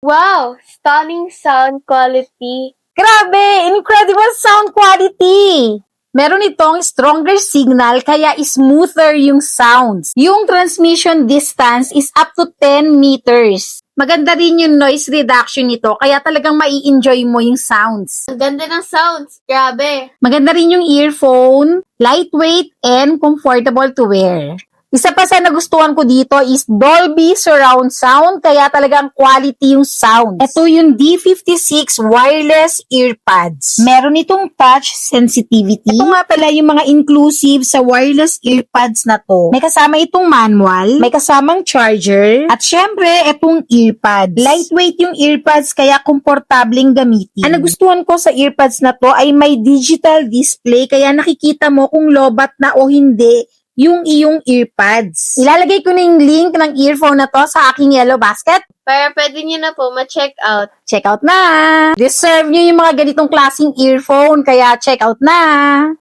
Wow! Stunning sound quality. Grabe! Incredible sound quality! Meron itong stronger signal kaya smoother yung sounds. Yung transmission distance is up to 10 meters. Maganda rin yung noise reduction nito kaya talagang mai-enjoy mo yung sounds. Ang ganda ng sounds. Grabe. Maganda rin yung earphone, lightweight and comfortable to wear. Isa pa sa nagustuhan ko dito is Dolby Surround Sound, kaya talagang quality yung sound. Ito yung D56 wireless earpads. Meron itong touch sensitivity. Ito nga pala yung mga inclusive sa wireless earpads na to. May kasama itong manual, may kasamang charger, at syempre, itong earpads. Lightweight yung earpads, kaya komportabling gamitin. Ang nagustuhan ko sa earpads na to ay may digital display, kaya nakikita mo kung lobat na o hindi yung iyong earpads. Ilalagay ko na yung link ng earphone na to sa aking yellow basket. Para pwede nyo na po ma-check out. Check out na! Deserve nyo yung mga ganitong klaseng earphone, kaya check out na!